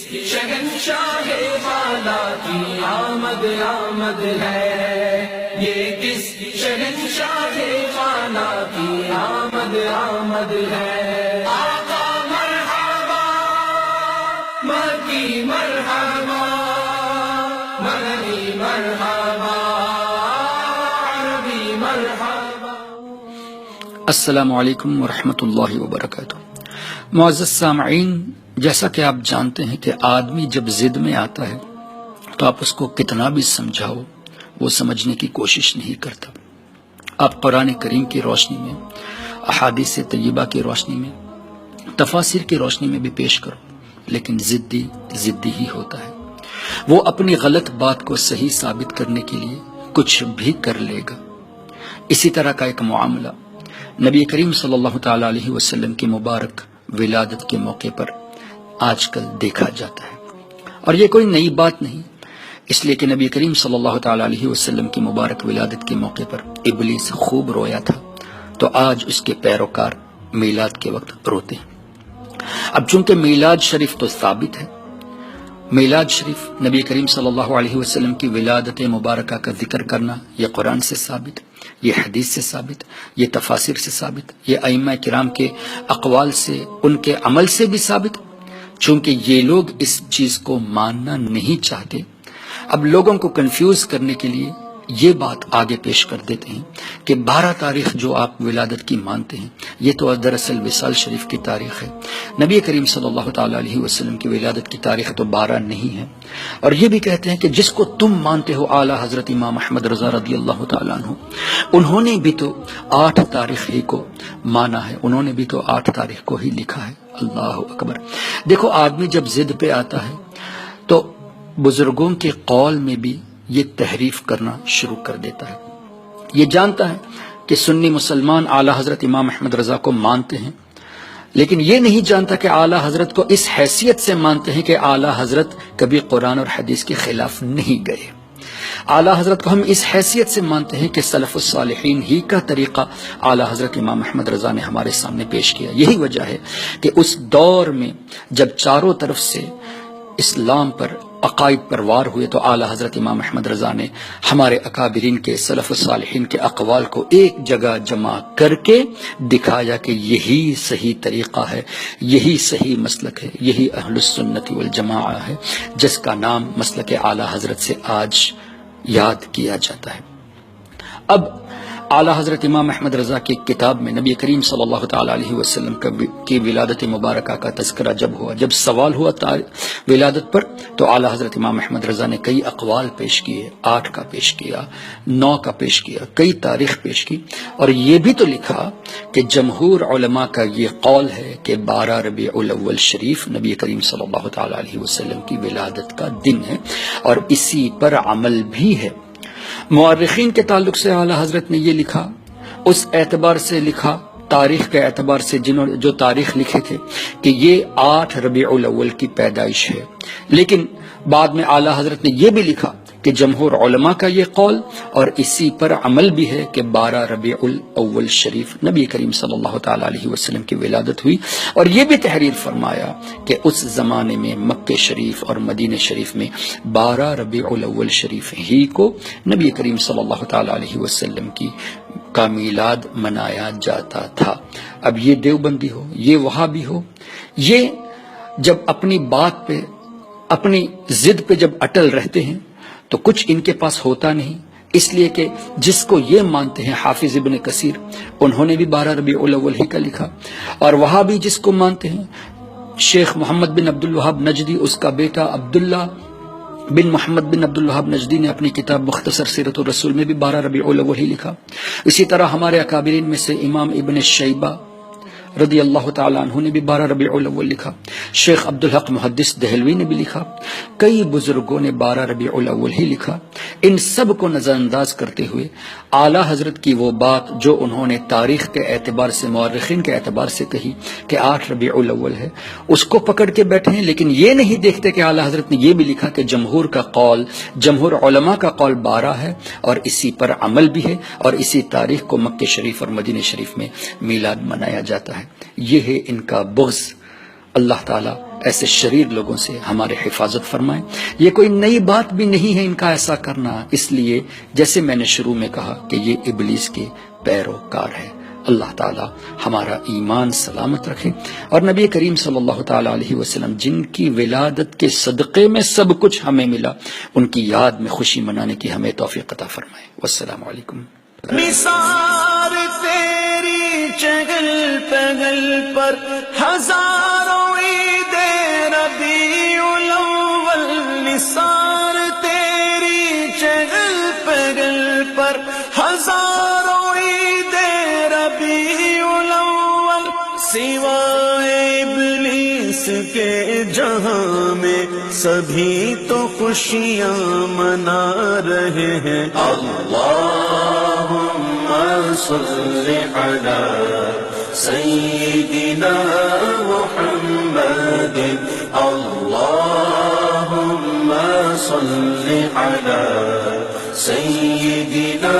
شہنشاہ والا کی آمد آمد ہے، یہ کس شہنشاہ والا کی آمد آمد ہے۔ آقا مرحبا، مکی مرحبا، مدنی مرحبا، عربی مرحبا۔ السلام علیکم ورحمۃ اللہ وبرکاتہ۔ معزز سامعین، جیسا کہ آپ جانتے ہیں کہ آدمی جب ضد میں آتا ہے تو آپ اس کو کتنا بھی سمجھاؤ وہ سمجھنے کی کوشش نہیں کرتا۔ آپ قرآن کریم کی روشنی میں، احادیث طیبہ کی روشنی میں، تفاسیر کی روشنی میں بھی پیش کرو، لیکن ضدی ہی ہوتا ہے۔ وہ اپنی غلط بات کو صحیح ثابت کرنے کے لیے کچھ بھی کر لے گا۔ اسی طرح کا ایک معاملہ نبی کریم صلی اللہ تعالی علیہ وسلم کی مبارک ولادت کے موقع پر آج کل دیکھا جاتا ہے، اور یہ کوئی نئی بات نہیں، اس لیے کہ نبی کریم صلی اللہ تعالی علیہ وسلم کی مبارک ولادت کے موقع پر ابلیس خوب رویا تھا، تو آج اس کے پیروکار میلاد کے وقت روتے ہیں۔ اب چونکہ میلاد شریف تو ثابت ہے، میلاد شریف نبی کریم صلی اللہ علیہ وسلم کی ولادت مبارکہ کا ذکر کرنا، یہ قرآن سے ثابت، یہ حدیث سے ثابت، یہ تفاسیر سے ثابت، یہ ائمہ کرام کے اقوال سے، ان کے عمل سے بھی ثابت۔ چونکہ یہ لوگ اس چیز کو ماننا نہیں چاہتے، اب لوگوں کو کنفیوز کرنے کے لیے یہ بات آگے پیش کر دیتے ہیں کہ 12 تاریخ جو آپ ولادت کی مانتے ہیں، یہ تو دراصل وصال شریف کی تاریخ ہے، نبی کریم صلی اللہ تعالی علیہ وسلم کی ولادت کی تاریخ تو 12 نہیں ہے۔ اور یہ بھی کہتے ہیں کہ جس کو تم مانتے ہو اعلیٰ حضرت امام احمد رضا رضی اللہ تعالیٰ عنہ، انہوں نے بھی تو 8 تاریخ ہی کو مانا ہے، انہوں نے بھی تو 8 تاریخ کو ہی لکھا ہے۔ اللہ اکبر۔ دیکھو، آدمی جب ضد پہ آتا ہے تو بزرگوں کے قول میں بھی یہ تحریف کرنا شروع کر دیتا ہے۔ یہ جانتا ہے کہ سنی مسلمان اعلیٰ حضرت امام احمد رضا کو مانتے ہیں، لیکن یہ نہیں جانتا کہ اعلیٰ حضرت کو اس حیثیت سے مانتے ہیں کہ اعلیٰ حضرت کبھی قرآن اور حدیث کے خلاف نہیں گئے۔ اعلیٰ حضرت کو ہم اس حیثیت سے مانتے ہیں کہ سلف الصالحین ہی کا طریقہ اعلیٰ حضرت امام احمد رضا نے ہمارے سامنے پیش کیا۔ یہی وجہ ہے کہ اس دور میں جب چاروں طرف سے اسلام پر عقائد پر وار ہوئے تو اعلیٰ حضرت امام احمد رضا نے ہمارے اکابرین کے، سلف الصالحین کے اقوال کو ایک جگہ جمع کر کے دکھایا کہ یہی صحیح طریقہ ہے، یہی صحیح مسلک ہے، یہی اہل السنت والجماعہ ہے، جس کا نام مسلک اعلیٰ حضرت سے آج یاد کیا جاتا ہے۔ اب اعلیٰ حضرت امام احمد رضا کی کتاب میں نبی کریم صلی اللہ تعالی علیہ وسلم کی ولادت مبارکہ کا تذکرہ جب ہوا، جب سوال ہوا ولادت پر، تو اعلیٰ حضرت امام احمد رضا نے کئی اقوال پیش کیے، 8 کا پیش کیا، 9 کا پیش کیا، کئی تاریخ پیش کی، اور یہ بھی تو لکھا کہ جمہور علماء کا یہ قول ہے کہ 12 ربیع الاول شریف نبی کریم صلی اللہ تعالی علیہ وسلم کی ولادت کا دن ہے، اور اسی پر عمل بھی ہے۔ مورخین کے تعلق سے اعلیٰ حضرت نے یہ لکھا، اس اعتبار سے لکھا، تاریخ کے اعتبار سے جو تاریخ لکھے تھے کہ یہ 8 ربیع الاول کی پیدائش ہے، لیکن بعد میں اعلیٰ حضرت نے یہ بھی لکھا کہ جمہور علماء کا یہ قول اور اسی پر عمل بھی ہے کہ 12 ربیع الاول شریف نبی کریم صلی اللہ تعالی علیہ وسلم کی ولادت ہوئی، اور یہ بھی تحریر فرمایا کہ اس زمانے میں مکہ شریف اور مدینہ شریف میں 12 ربیع الاول شریف ہی کو نبی کریم صلی اللہ تعالی علیہ وسلم کا میلاد منایا جاتا تھا۔ اب یہ دیوبندی ہو، یہ وہابی ہو، یہ جب اپنی بات پہ، اپنی ضد پہ جب اٹل رہتے ہیں تو کچھ ان کے پاس ہوتا نہیں، اس لیے کہ جس کو یہ مانتے ہیں حافظ ابن کثیر، انہوں نے بھی 12 ربیع الاول ہی کا لکھا، اور وہاں بھی جس کو مانتے ہیں شیخ محمد بن عبد الوہاب نجدی، اس کا بیٹا عبداللہ بن محمد بن عبد الوہاب نجدی نے اپنی کتاب مختصر سیرت الرسول میں بھی 12 ربیع الاول ہی لکھا۔ اسی طرح ہمارے اکابرین میں سے امام ابن شیبہ رضی اللہ تعالیٰ عنہ نے بھی 12 ربیع الاول لکھا، شیخ عبدالحق محدث دہلوی نے بھی لکھا، کئی بزرگوں نے 12 ربیع الاول ہی لکھا۔ ان سب کو نظر انداز کرتے ہوئے اعلیٰ حضرت کی وہ بات جو انہوں نے تاریخ کے اعتبار سے، مورخین کے اعتبار سے کہی کہ 8 ربیع الاول ہے، اس کو پکڑ کے بیٹھے ہیں، لیکن یہ نہیں دیکھتے کہ اعلیٰ حضرت نے یہ بھی لکھا کہ جمہور کا قول، جمہور علماء کا قول 12 ہے، اور اسی پر عمل بھی ہے، اور اسی تاریخ کو مکہ شریف اور مدینہ شریف میں میلاد منایا جاتا ہے۔ یہ ہے ان کا بغض۔ اللہ تعالیٰ ایسے شریر لوگوں سے ہمارے حفاظت فرمائے۔ یہ کوئی نئی بات بھی نہیں ہے ان کا ایسا کرنا، اس لیے جیسے میں نے شروع میں کہا کہ یہ ابلیس کے پیروکار ہے۔ اللہ تعالی ہمارا ایمان سلامت رکھے، اور نبی کریم صلی اللہ تعالی علیہ وسلم جن کی ولادت کے صدقے میں سب کچھ ہمیں ملا، ان کی یاد میں خوشی منانے کی ہمیں توفیق عطا فرمائے۔ والسلام علیکم۔ نثار تیری چگل پگل پر ہزاروں عید ربیع الاول، نثار تیری چگل پگل پر ہزاروں عید ربیع الاول، سوائے ابلیس کے جہاں میں سبھی تو خوشیاں منا رہے ہیں۔ اللہم صل علی سیدنا محمد، اللہم صل علی سیدنا